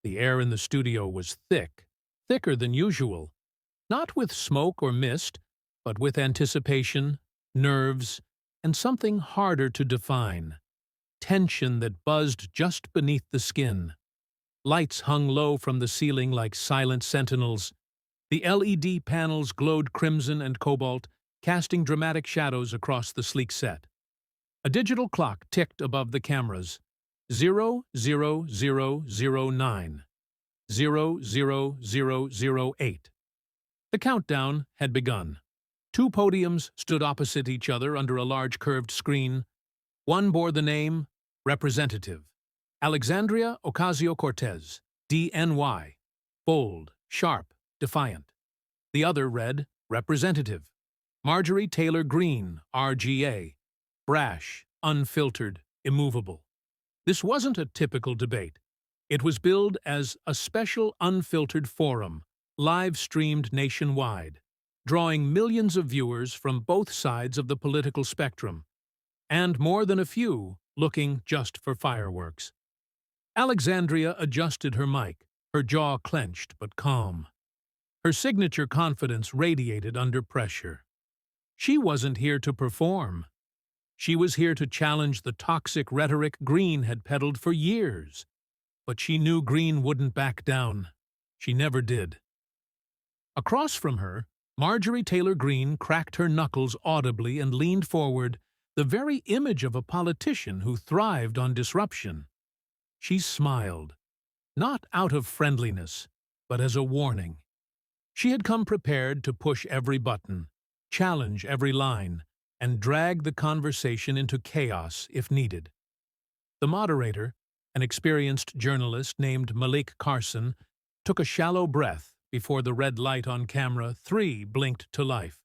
The air in the studio was thick, thicker than usual, not with smoke or mist, but with anticipation, nerves, and something harder to define, tension that buzzed just beneath the skin. Lights hung low from the ceiling like silent sentinels. The LED panels glowed crimson and cobalt, casting dramatic shadows across the sleek set. A digital clock ticked above the cameras. 00009. 00008. The countdown had begun. Two podiums stood opposite each other under a large curved screen. One bore the name Representative Alexandria Ocasio-Cortez, DNY, bold, sharp, defiant. The other read Representative Marjorie Taylor Greene, RGA, brash, unfiltered, immovable. This wasn't a typical debate. It was billed as a special unfiltered forum, live-streamed nationwide, drawing millions of viewers from both sides of the political spectrum, and more than a few looking just for fireworks. Alexandria adjusted her mic, her jaw clenched but calm. Her signature confidence radiated under pressure. She wasn't here to perform. She was here to challenge the toxic rhetoric Greene had peddled for years. But she knew Greene wouldn't back down. She never did. Across from her, Marjorie Taylor Greene cracked her knuckles audibly and leaned forward, the very image of a politician who thrived on disruption. She smiled, not out of friendliness, but as a warning. She had come prepared to push every button, challenge every line, and drag the conversation into chaos if needed. The moderator, an experienced journalist named Malik Carson, took a shallow breath before the red light on camera 3 blinked to life.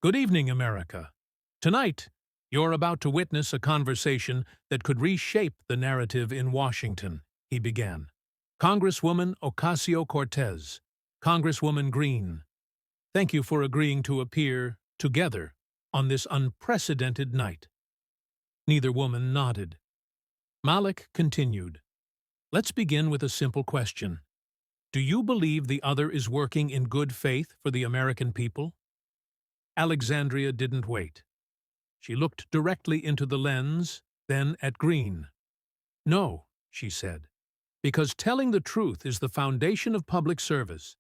Good evening, America. Tonight, you're about to witness a conversation that could reshape the narrative in Washington, he began. Congresswoman Ocasio-Cortez, Congresswoman Greene, thank you for agreeing to appear together on this unprecedented night. Neither woman nodded. Malik continued. Let's begin with a simple question. Do you believe the other is working in good faith for the American people? Alexandria didn't wait. She looked directly into the lens, then at Greene. No, she said, because telling the truth is the foundation of public service,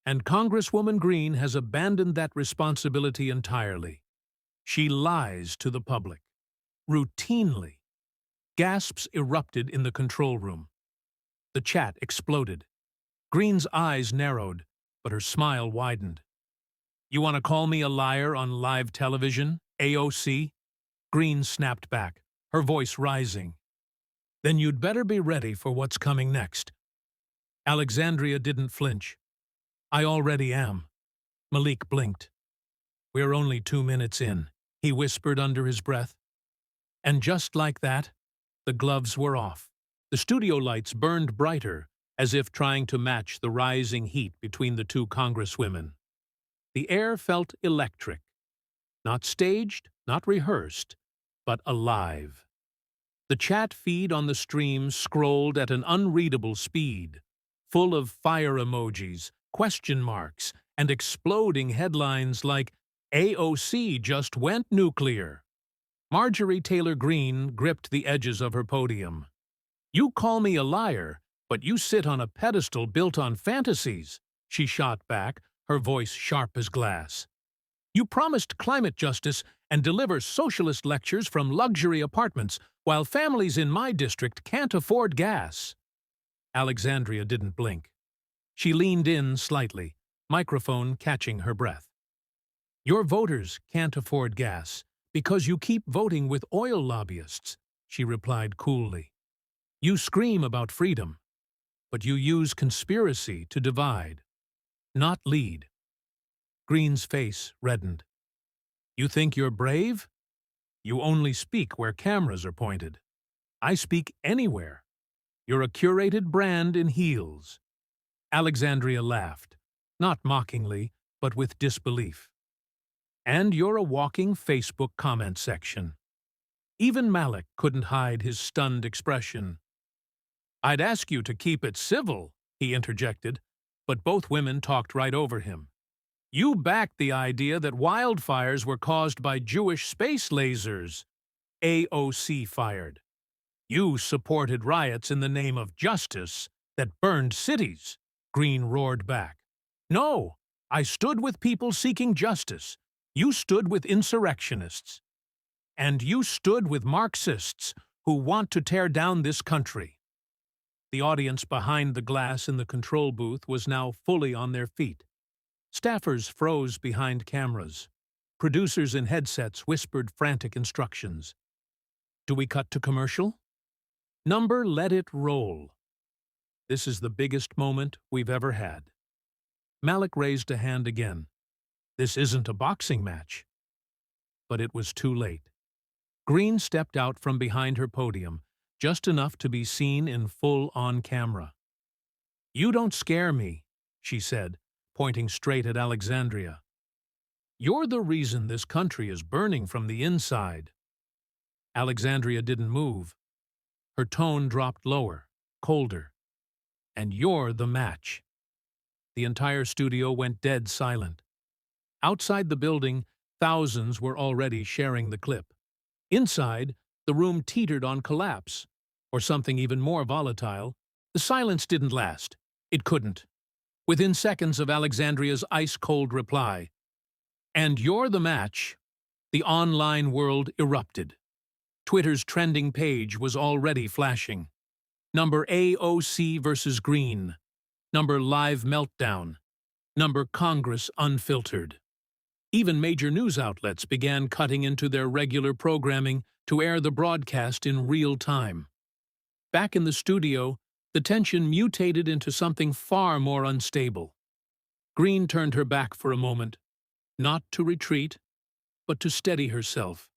and Congresswoman Greene has abandoned that responsibility entirely. She lies to the public, routinely. Gasps erupted in the control room. The chat exploded. Greene's eyes narrowed, but her smile widened. You want to call me a liar on live television, AOC? Greene snapped back, her voice rising. Then you'd better be ready for what's coming next. Alexandria didn't flinch. I already am. Malik blinked. We're only 2 minutes in, he whispered under his breath. And just like that, the gloves were off. The studio lights burned brighter, as if trying to match the rising heat between the two congresswomen. The air felt electric. Not staged, not rehearsed, but alive. The chat feed on the stream scrolled at an unreadable speed, full of fire emojis, question marks, and exploding headlines like, AOC just went nuclear. Marjorie Taylor Greene gripped the edges of her podium. You call me a liar, but you sit on a pedestal built on fantasies, she shot back, her voice sharp as glass. You promised climate justice and deliver socialist lectures from luxury apartments while families in my district can't afford gas. Alexandria didn't blink. She leaned in slightly, microphone catching her breath. Your voters can't afford gas because you keep voting with oil lobbyists, she replied coolly. You scream about freedom, but you use conspiracy to divide, not lead. Greene's face reddened. You think you're brave? You only speak where cameras are pointed. I speak anywhere. You're a curated brand in heels. Alexandria laughed, not mockingly, but with disbelief. And you're a walking Facebook comment section. Even Malik couldn't hide his stunned expression. I'd ask you to keep it civil, he interjected, but both women talked right over him. You backed the idea that wildfires were caused by Jewish space lasers, AOC fired. You supported riots in the name of justice that burned cities, Greene roared back. No, I stood with people seeking justice. You stood with insurrectionists. And you stood with Marxists who want to tear down this country. The audience behind the glass in the control booth was now fully on their feet. Staffers froze behind cameras. Producers in headsets whispered frantic instructions. Do we cut to commercial? Number, let it roll. This is the biggest moment we've ever had. Malik raised a hand again. This isn't a boxing match. But it was too late. Greene stepped out from behind her podium, just enough to be seen in full on camera. You don't scare me, she said, pointing straight at Alexandria. You're the reason this country is burning from the inside. Alexandria didn't move. Her tone dropped lower, colder. And you're the match. The entire studio went dead silent. Outside the building, thousands were already sharing the clip. Inside, the room teetered on collapse, or something even more volatile. The silence didn't last. It couldn't. Within seconds of Alexandria's ice-cold reply, "And you're the match," the online world erupted. Twitter's trending page was already flashing. Number AOC versus Greene. Number Live Meltdown. Number Congress Unfiltered. Even major news outlets began cutting into their regular programming to air the broadcast in real time. Back in the studio, the tension mutated into something far more unstable. Greene turned her back for a moment, not to retreat, but to steady herself,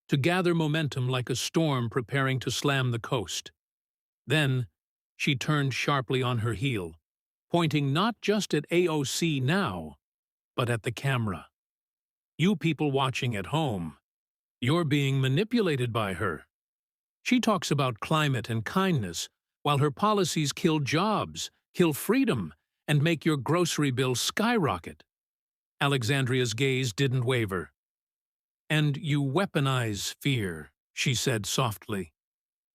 to gather momentum like a storm preparing to slam the coast. Then, she turned sharply on her heel, pointing not just at AOC now, but at the camera. You people watching at home, you're being manipulated by her. She talks about climate and kindness, while her policies kill jobs, kill freedom, and make your grocery bill skyrocket. Alexandria's gaze didn't waver. And you weaponize fear, she said softly.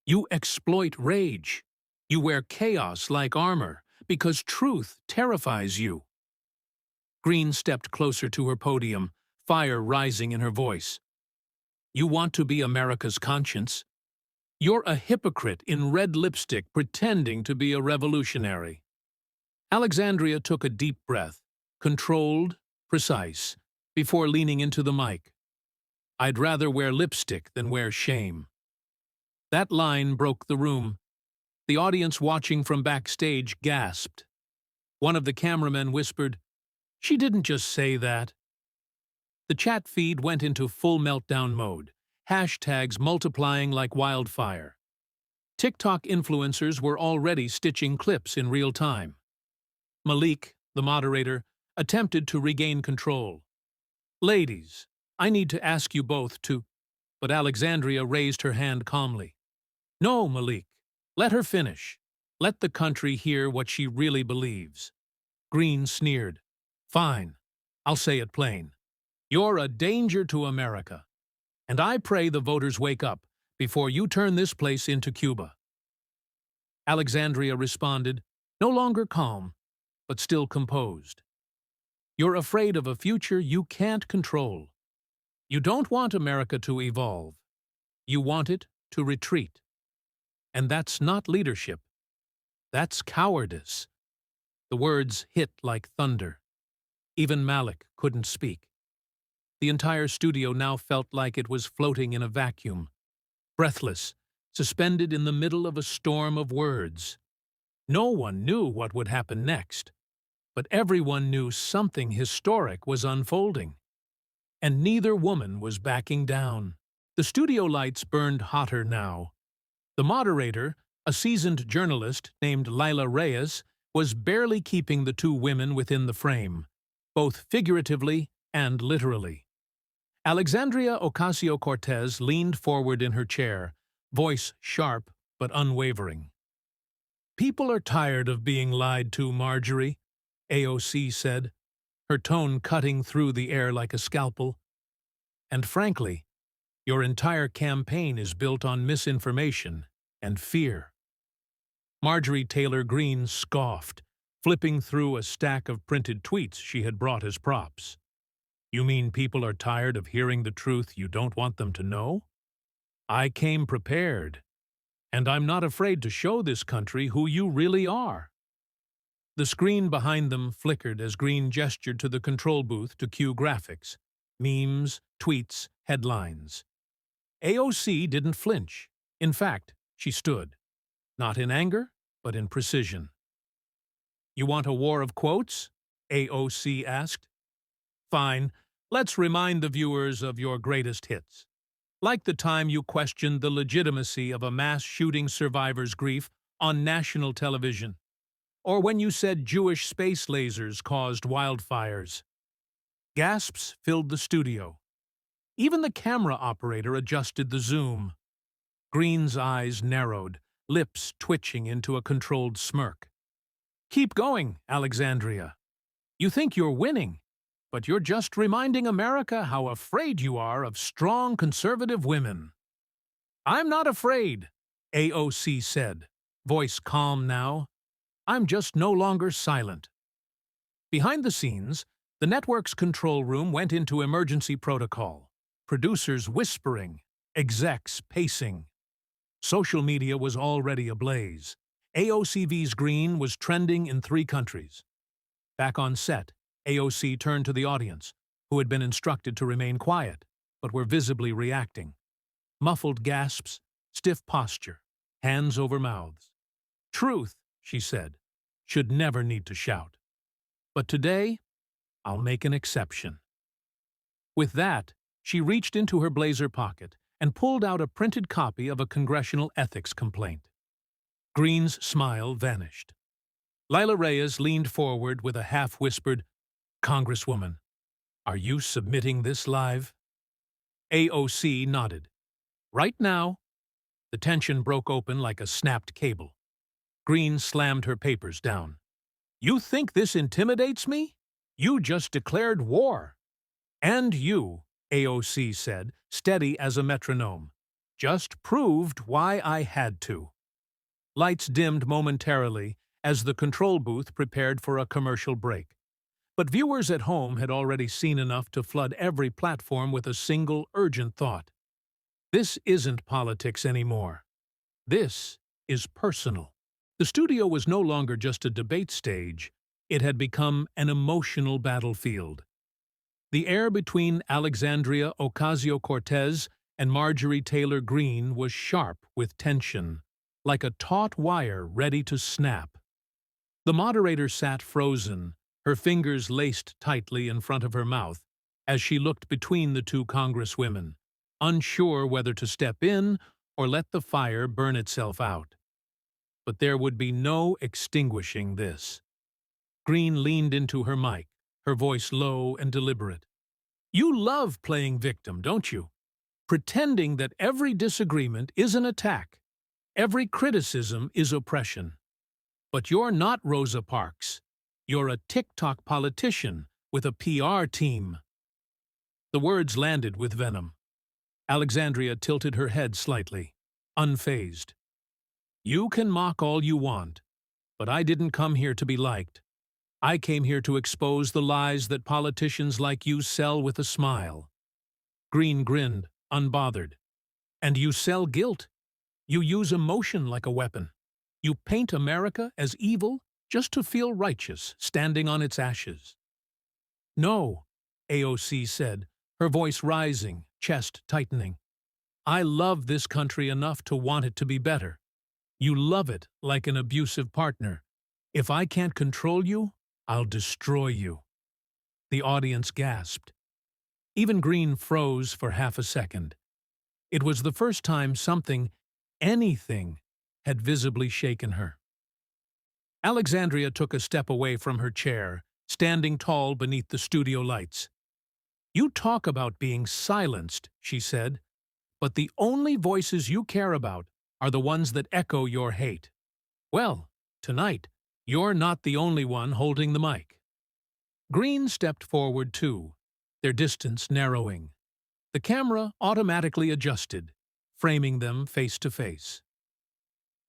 You exploit rage. You wear chaos like armor, because truth terrifies you. Greene stepped closer to her podium, fire rising in her voice. You want to be America's conscience. You're a hypocrite in red lipstick pretending to be a revolutionary. Alexandria took a deep breath, controlled, precise, before leaning into the mic. I'd rather wear lipstick than wear shame. That line broke the room. The audience watching from backstage gasped. One of the cameramen whispered, "She didn't just say that." The chat feed went into full meltdown mode, hashtags multiplying like wildfire. TikTok influencers were already stitching clips in real time. Malik, the moderator, attempted to regain control. Ladies, I need to ask you both to... But Alexandria raised her hand calmly. No, Malik, let her finish. Let the country hear what she really believes. Greene sneered. Fine, I'll say it plain. You're a danger to America. And I pray the voters wake up before you turn this place into Cuba. Alexandria responded, no longer calm, but still composed. You're afraid of a future you can't control. You don't want America to evolve. You want it to retreat. And that's not leadership. That's cowardice. The words hit like thunder. Even Malik couldn't speak. The entire studio now felt like it was floating in a vacuum, breathless, suspended in the middle of a storm of words. No one knew what would happen next, but everyone knew something historic was unfolding. And neither woman was backing down. The studio lights burned hotter now. The moderator, a seasoned journalist named Lila Reyes, was barely keeping the two women within the frame, both figuratively and literally. Alexandria Ocasio-Cortez leaned forward in her chair, voice sharp but unwavering. People are tired of being lied to, Marjorie, AOC said, her tone cutting through the air like a scalpel. And frankly, your entire campaign is built on misinformation and fear. Marjorie Taylor Greene scoffed, flipping through a stack of printed tweets she had brought as props. You mean people are tired of hearing the truth you don't want them to know? I came prepared, and I'm not afraid to show this country who you really are. The screen behind them flickered as Greene gestured to the control booth to cue graphics, memes, tweets, headlines. AOC didn't flinch. In fact, she stood, not in anger, but in precision. You want a war of quotes? AOC asked. Fine, let's remind the viewers of your greatest hits. Like the time you questioned the legitimacy of a mass shooting survivor's grief on national television, or when you said Jewish space lasers caused wildfires. Gasps filled the studio. Even the camera operator adjusted the zoom. Greene's eyes narrowed, lips twitching into a controlled smirk. Keep going, Alexandria. You think you're winning, but you're just reminding America how afraid you are of strong conservative women. I'm not afraid, AOC said, voice calm now. I'm just no longer silent. Behind the scenes, the network's control room went into emergency protocol, producers whispering, execs pacing. Social media was already ablaze. AOC's Greene was trending in 3 countries. Back on set, AOC turned to the audience, who had been instructed to remain quiet, but were visibly reacting. Muffled gasps, stiff posture, hands over mouths. Truth, she said, should never need to shout. But today, I'll make an exception. With that, she reached into her blazer pocket and pulled out a printed copy of a congressional ethics complaint. Greene's smile vanished. Lila Reyes leaned forward with a half-whispered, Congresswoman, are you submitting this live? AOC nodded. Right now. The tension broke open like a snapped cable. Greene slammed her papers down. You think this intimidates me? You just declared war. And you, AOC said, steady as a metronome, just proved why I had to. Lights dimmed momentarily as the control booth prepared for a commercial break. But viewers at home had already seen enough to flood every platform with a single urgent thought. This isn't politics anymore. This is personal. The studio was no longer just a debate stage. It had become an emotional battlefield. The air between Alexandria Ocasio-Cortez and Marjorie Taylor Greene was sharp with tension, like a taut wire ready to snap. The moderator sat frozen, her fingers laced tightly in front of her mouth, as she looked between the 2 congresswomen, unsure whether to step in or let the fire burn itself out. But there would be no extinguishing this. Greene leaned into her mic, her voice low and deliberate. You love playing victim, don't you? Pretending that every disagreement is an attack, every criticism is oppression. But you're not Rosa Parks. You're a TikTok politician with a PR team. The words landed with venom. Alexandria tilted her head slightly, unfazed. You can mock all you want, but I didn't come here to be liked. I came here to expose the lies that politicians like you sell with a smile. Greene grinned, unbothered. And you sell guilt. You use emotion like a weapon. You paint America as evil just to feel righteous, standing on its ashes. No, AOC said, her voice rising, chest tightening. I love this country enough to want it to be better. You love it like an abusive partner. If I can't control you, I'll destroy you. The audience gasped. Even Greene froze for half a second. It was the first time something, anything, had visibly shaken her. Alexandria took a step away from her chair, standing tall beneath the studio lights. You talk about being silenced, she said, but the only voices you care about are the ones that echo your hate. Well, Tonight, you're not the only one holding the mic. Greene stepped forward too, their distance narrowing. The camera automatically adjusted, framing them face to face.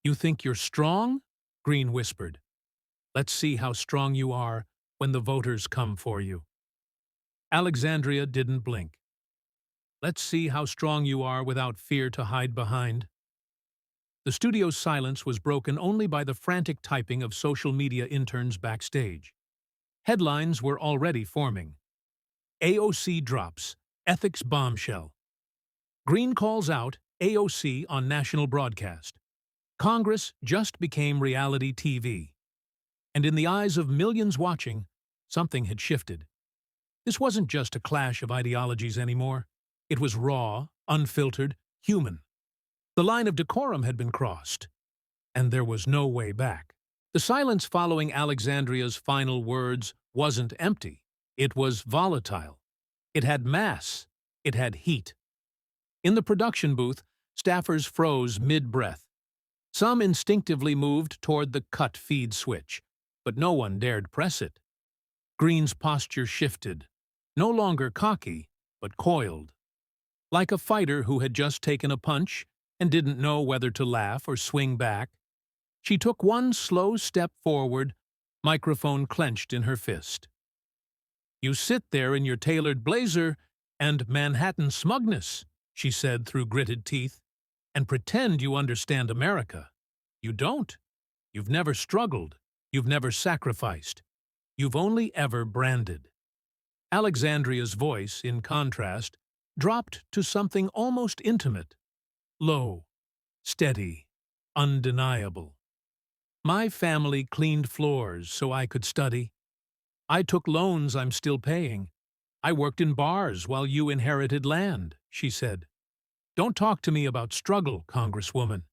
"You think you're strong?" Greene whispered. "Let's see how strong you are when the voters come for you." Alexandria didn't blink. "Let's see how strong you are without fear to hide behind." The studio's silence was broken only by the frantic typing of social media interns backstage. Headlines were already forming. AOC drops, ethics bombshell. Greene calls out AOC on national broadcast. Congress just became reality TV. And in the eyes of millions watching, something had shifted. This wasn't just a clash of ideologies anymore. It was raw, unfiltered, human. The line of decorum had been crossed, and there was no way back. The silence following Alexandria's final words wasn't empty. It was volatile. It had mass. It had heat. In the production booth, staffers froze mid-breath. Some instinctively moved toward the cut feed switch, but no one dared press it. Greene's posture shifted, no longer cocky, but coiled. Like a fighter who had just taken a punch and didn't know whether to laugh or swing back, she took one slow step forward, microphone clenched in her fist. "You sit there in your tailored blazer and Manhattan smugness," she said through gritted teeth, "and pretend you understand America. You don't. You've never struggled. You've never sacrificed. You've only ever branded." Alexandria's voice, in contrast, dropped to something almost intimate. Low, steady, undeniable. "My family cleaned floors so I could study. I took loans I'm still paying. I worked in bars while you inherited land," she said. "Don't talk to me about struggle, Congresswoman.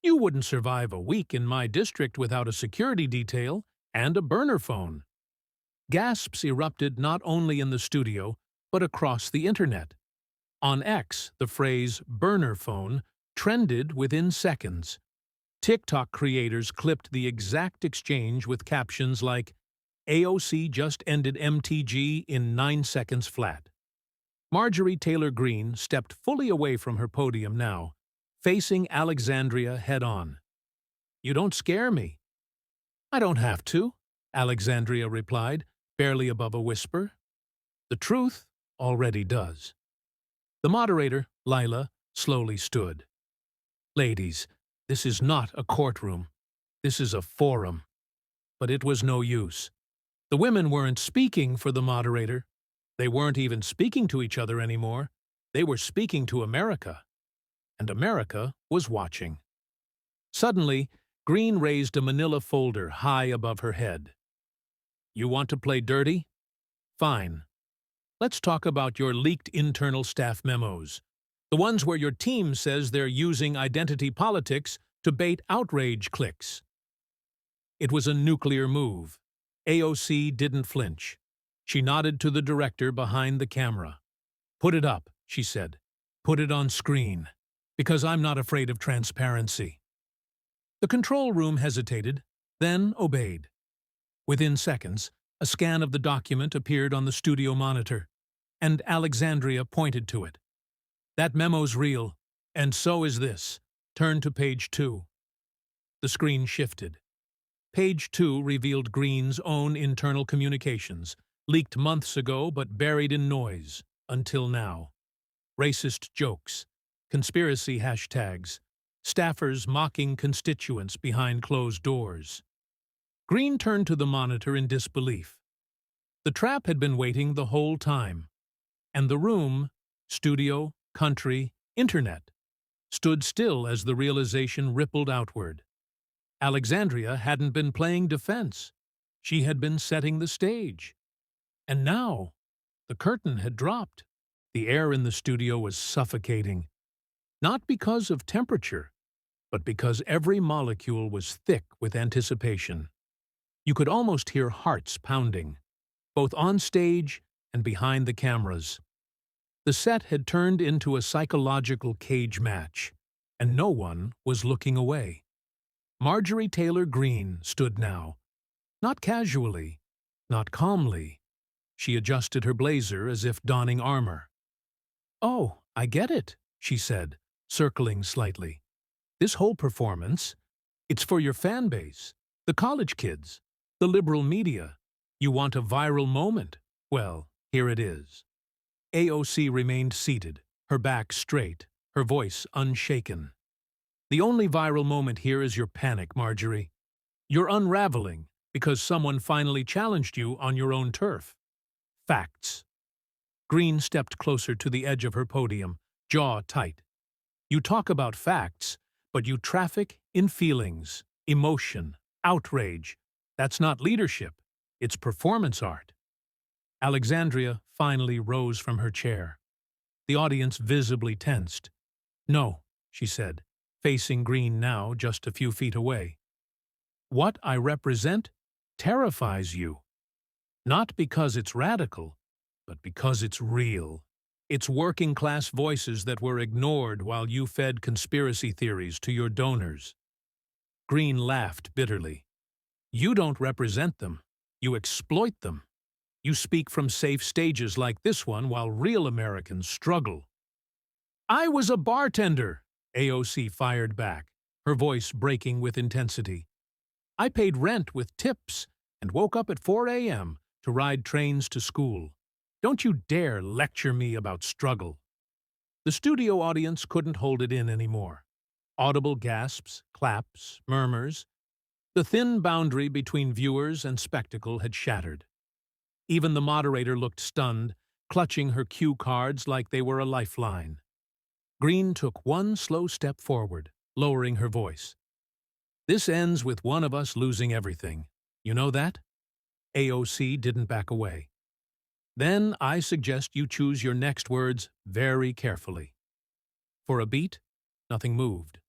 You wouldn't survive a week in my district without a security detail and a burner phone." Gasps erupted not only in the studio, but across the internet. On X, the phrase "burner phone" trended within seconds. TikTok creators clipped the exact exchange with captions like, "AOC just ended MTG in 9 seconds flat." Marjorie Taylor Greene stepped fully away from her podium now, facing Alexandria head-on. "You don't scare me." "I don't have to," Alexandria replied, barely above a whisper. "The truth already does." The moderator, Lila, slowly stood. "Ladies, this is not a courtroom. This is a forum." But it was no use. The women weren't speaking for the moderator. They weren't even speaking to each other anymore. They were speaking to America. And America was watching. Suddenly, Greene raised a manila folder high above her head. "You want to play dirty? Fine. Let's talk about your leaked internal staff memos. The ones where your team says they're using identity politics to bait outrage clicks." It was a nuclear move. AOC didn't flinch. She nodded to the director behind the camera. "Put it up," she said. "Put it on screen. Because I'm not afraid of transparency." The control room hesitated, then obeyed. Within seconds, a scan of the document appeared on the studio monitor, and Alexandria pointed to it. "That memo's real, and so is this. Turn to page 2. The screen shifted. Page 2 revealed Greene's own internal communications, leaked months ago but buried in noise, until now. Racist jokes, conspiracy hashtags, staffers mocking constituents behind closed doors. Greene turned to the monitor in disbelief. The trap had been waiting the whole time. And the room, studio, country, internet, stood still as the realization rippled outward. Alexandria hadn't been playing defense. She had been setting the stage. And now, the curtain had dropped. The air in the studio was suffocating. Not because of temperature, but because every molecule was thick with anticipation. You could almost hear hearts pounding, both on stage and behind the cameras. The set had turned into a psychological cage match, and no one was looking away. Marjorie Taylor Greene stood now. Not casually, not calmly. She adjusted her blazer as if donning armor. "Oh, I get it," she said, circling slightly. "This whole performance, it's for your fan base, the college kids, the liberal media. You want a viral moment? Well, here it is." AOC remained seated, her back straight, her voice unshaken. "The only viral moment here is your panic, Marjorie. You're unraveling because someone finally challenged you on your own turf. Facts." Greene stepped closer to the edge of her podium, jaw tight. "You talk about facts, but you traffic in feelings, emotion, outrage. That's not leadership. It's performance art." Alexandria finally rose from her chair. The audience visibly tensed. "No," she said, facing Greene now just a few feet away. "What I represent terrifies you. Not because it's radical, but because it's real. It's working-class voices that were ignored while you fed conspiracy theories to your donors." Greene laughed bitterly. "You don't represent them. You exploit them. You speak from safe stages like this one while real Americans struggle." "I was a bartender," AOC fired back, her voice breaking with intensity. "I paid rent with tips and woke up at 4 a.m. to ride trains to school. Don't you dare lecture me about struggle." The studio audience couldn't hold it in anymore. Audible gasps, claps, murmurs. The thin boundary between viewers and spectacle had shattered. Even the moderator looked stunned, clutching her cue cards like they were a lifeline. Greene took one slow step forward, lowering her voice. "This ends with one of us losing everything. You know that?" AOC didn't back away. "Then I suggest you choose your next words very carefully." For a beat, nothing moved.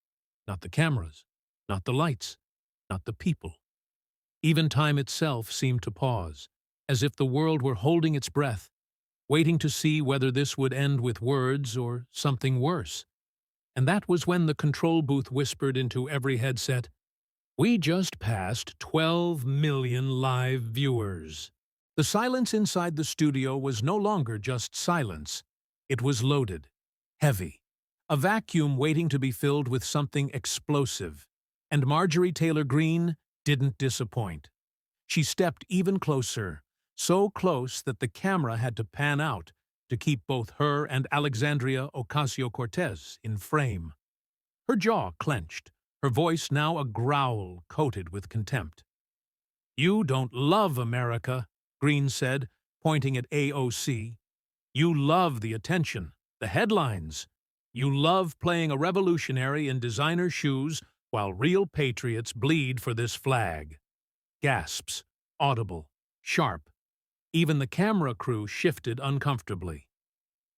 Not the cameras, not the lights, not the people. Even time itself seemed to pause, as if the world were holding its breath, waiting to see whether this would end with words or something worse. And that was when the control booth whispered into every headset, "We just passed 12 million live viewers." The silence inside the studio was no longer just silence. It was loaded, heavy, a vacuum waiting to be filled with something explosive. And Marjorie Taylor Greene didn't disappoint. She stepped even closer, so close that the camera had to pan out to keep both her and Alexandria Ocasio-Cortez in frame. Her jaw clenched, her voice now a growl coated with contempt. "You don't love America," Greene said, pointing at AOC. "You love the attention, the headlines. You love playing a revolutionary in designer shoes while real patriots bleed for this flag." Gasps, audible, sharp. Even the camera crew shifted uncomfortably.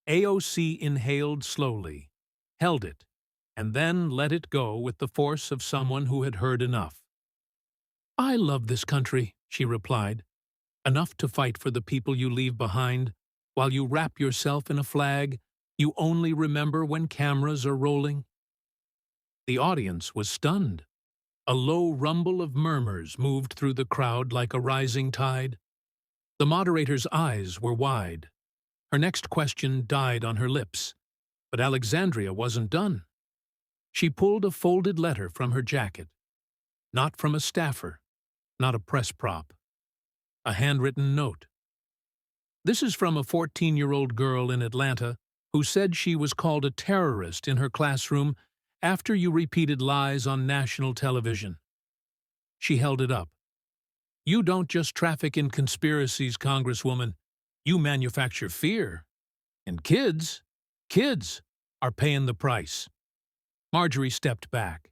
AOC inhaled slowly, held it, and then let it go with the force of someone who had heard enough. "I love this country," she replied. "Enough to fight for the people you leave behind, while you wrap yourself in a flag you only remember when cameras are rolling." The audience was stunned. A low rumble of murmurs moved through the crowd like a rising tide. The moderator's eyes were wide. Her next question died on her lips, but Alexandria wasn't done. She pulled a folded letter from her jacket. Not from a staffer, not a press prop. A handwritten note. "This is from a 14-year-old girl in Atlanta who said she was called a terrorist in her classroom after you repeated lies on national television." She held it up. "You don't just traffic in conspiracies, Congresswoman. You manufacture fear. And kids are paying the price." Marjorie stepped back.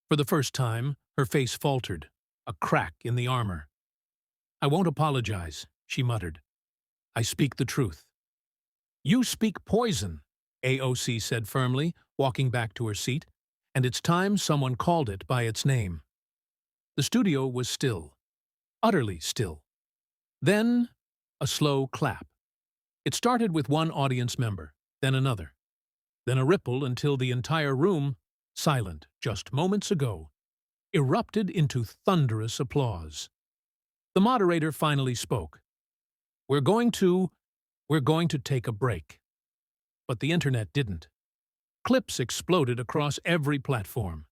For the first time, her face faltered, a crack in the armor. "I won't apologize," she muttered. "I speak the truth." "You speak poison," AOC said firmly, walking back to her seat, "and it's time someone called it by its name." The studio was still. Utterly still. Then, a slow clap. It started with one audience member, then another. Then a ripple until the entire room, silent just moments ago, erupted into thunderous applause. The moderator finally spoke. We're going to take a break." But the internet didn't. Clips exploded across every platform.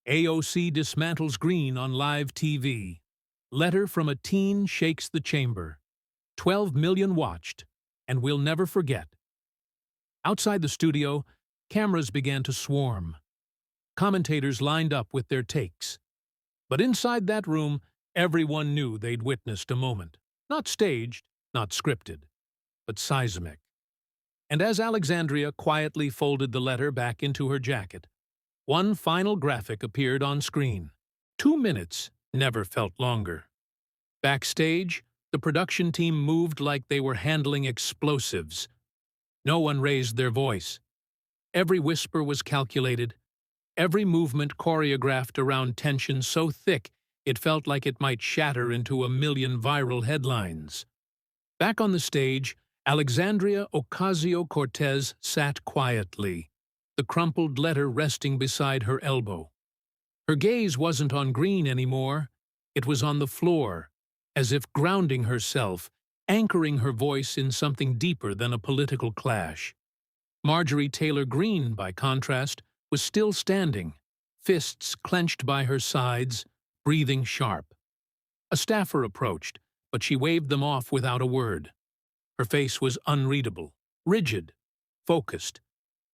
AOC dismantles Greene on live TV. Letter from a teen shakes the chamber. 12 million watched, and we'll never forget. Outside the studio, cameras began to swarm. Commentators lined up with their takes. But inside that room, everyone knew they'd witnessed a moment. Not staged, not scripted, but seismic. And as Alexandria quietly folded the letter back into her jacket, one final graphic appeared on screen. 2 minutes never felt longer. Backstage, the production team moved like they were handling explosives. No one raised their voice. Every whisper was calculated, every movement choreographed around tension so thick it felt like it might shatter into a million viral headlines. Back on the stage, Alexandria Ocasio-Cortez sat quietly, the crumpled letter resting beside her elbow. Her gaze wasn't on Greene anymore. It was on the floor, as if grounding herself, anchoring her voice in something deeper than a political clash. Marjorie Taylor Greene, by contrast, was still standing, fists clenched by her sides, breathing sharp. A staffer approached, but she waved them off without a word. Her face was unreadable, rigid, focused,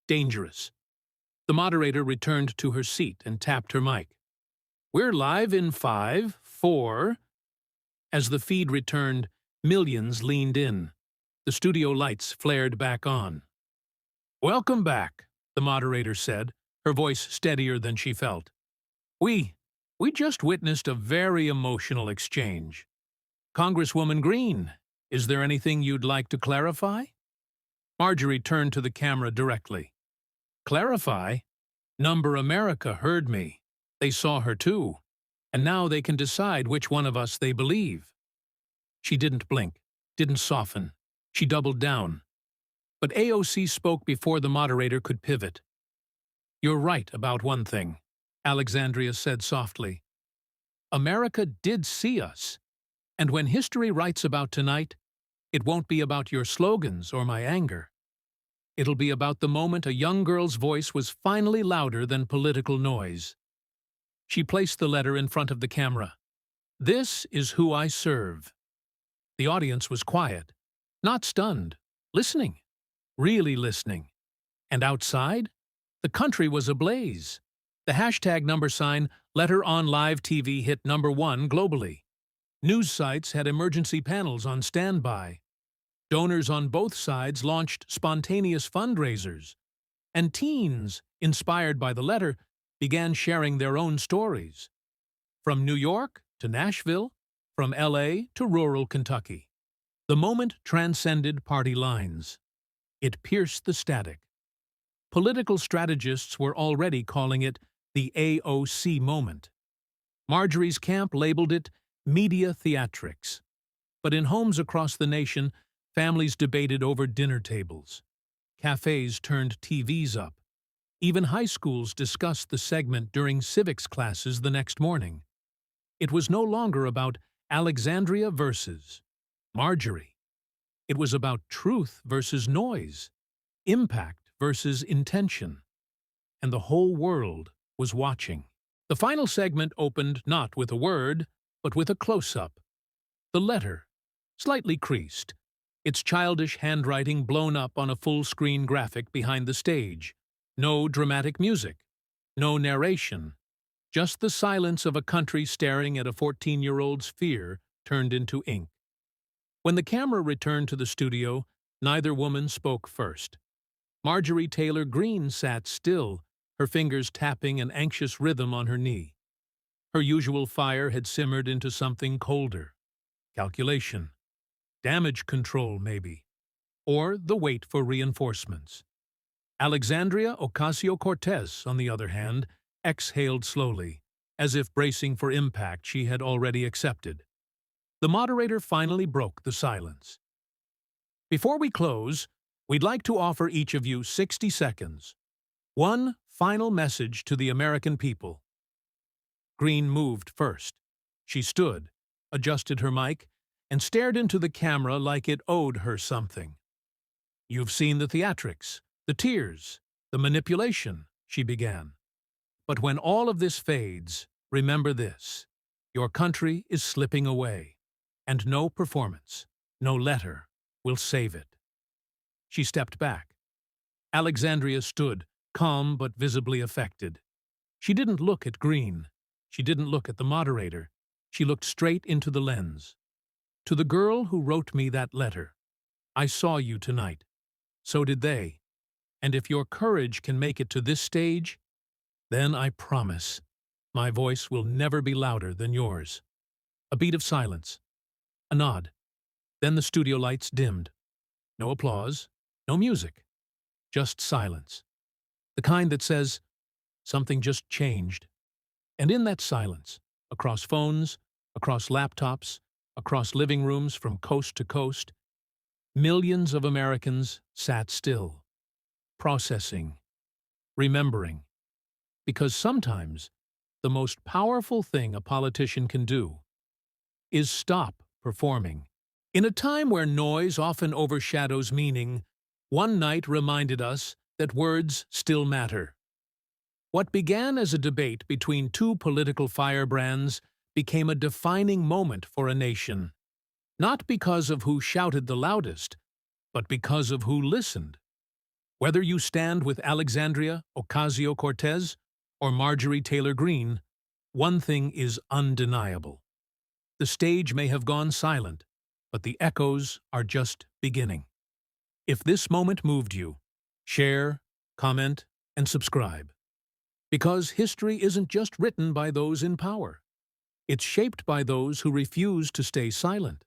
dangerous. The moderator returned to her seat and tapped her mic. "We're live in 5, 4... As the feed returned, millions leaned in. The studio lights flared back on. "Welcome back," the moderator said, her voice steadier than she felt. We just witnessed a very emotional exchange. Congresswoman Greene, is there anything you'd like to clarify?" Marjorie turned to the camera directly. "Clarify? Number America heard me. They saw her too. And now they can decide which one of us they believe." She didn't blink, didn't soften. She doubled down. But AOC spoke before the moderator could pivot. "You're right about one thing," Alexandria said softly. "America did see us. And when history writes about tonight, it won't be about your slogans or my anger. It'll be about the moment a young girl's voice was finally louder than political noise." She placed the letter in front of the camera. "This is who I serve." The audience was quiet, not stunned, listening, really listening. And outside, the country was ablaze. The hashtag number sign, Letter on Live TV, hit #1 globally. News sites had emergency panels on standby. Donors on both sides launched spontaneous fundraisers. And teens, inspired by the letter, began sharing their own stories. From New York to Nashville, from LA to rural Kentucky. The moment transcended party lines. It pierced the static. Political strategists were already calling it the AOC moment. Marjorie's camp labeled it media theatrics. But in homes across the nation, families debated over dinner tables. Cafes turned TVs up. Even high schools discussed the segment during civics classes the next morning. It was no longer about Alexandria versus Marjorie. It was about truth versus noise, impact versus intention. And the whole world was watching. The final segment opened not with a word, but with a close-up. The letter, slightly creased, its childish handwriting blown up on a full-screen graphic behind the stage. No dramatic music, no narration, just the silence of a country staring at a 14-year-old's fear turned into ink. When the camera returned to the studio, neither woman spoke first. Marjorie Taylor Greene sat still, her fingers tapping an anxious rhythm on her knee. Her usual fire had simmered into something colder. Calculation. Damage control, maybe. Or the wait for reinforcements. Alexandria Ocasio-Cortez, on the other hand, exhaled slowly, as if bracing for impact she had already accepted. The moderator finally broke the silence. "Before we close, we'd like to offer each of you 60 seconds. One final message to the American people." Greene moved first. She stood, adjusted her mic, and stared into the camera like it owed her something. "You've seen the theatrics, the tears, the manipulation," she began. "But when all of this fades, remember this. Your country is slipping away, and no performance, no letter, will save it." She stepped back. Alexandria stood, calm but visibly affected. She didn't look at Greene. She didn't look at the moderator. She looked straight into the lens. "To the girl who wrote me that letter, I saw you tonight. So did they. And if your courage can make it to this stage, then I promise my voice will never be louder than yours." A beat of silence. A nod. Then the studio lights dimmed. No applause, no music. Just silence. The kind that says, something just changed. And in that silence, across phones, across laptops, across living rooms from coast to coast, millions of Americans sat still, processing, remembering. Because sometimes the most powerful thing a politician can do is stop performing. In a time where noise often overshadows meaning, one night reminded us that words still matter. What began as a debate between two political firebrands became a defining moment for a nation, not because of who shouted the loudest, but because of who listened. Whether you stand with Alexandria Ocasio-Cortez or Marjorie Taylor Greene, one thing is undeniable. The stage may have gone silent, but the echoes are just beginning. If this moment moved you, share, comment, and subscribe. Because history isn't just written by those in power. It's shaped by those who refuse to stay silent.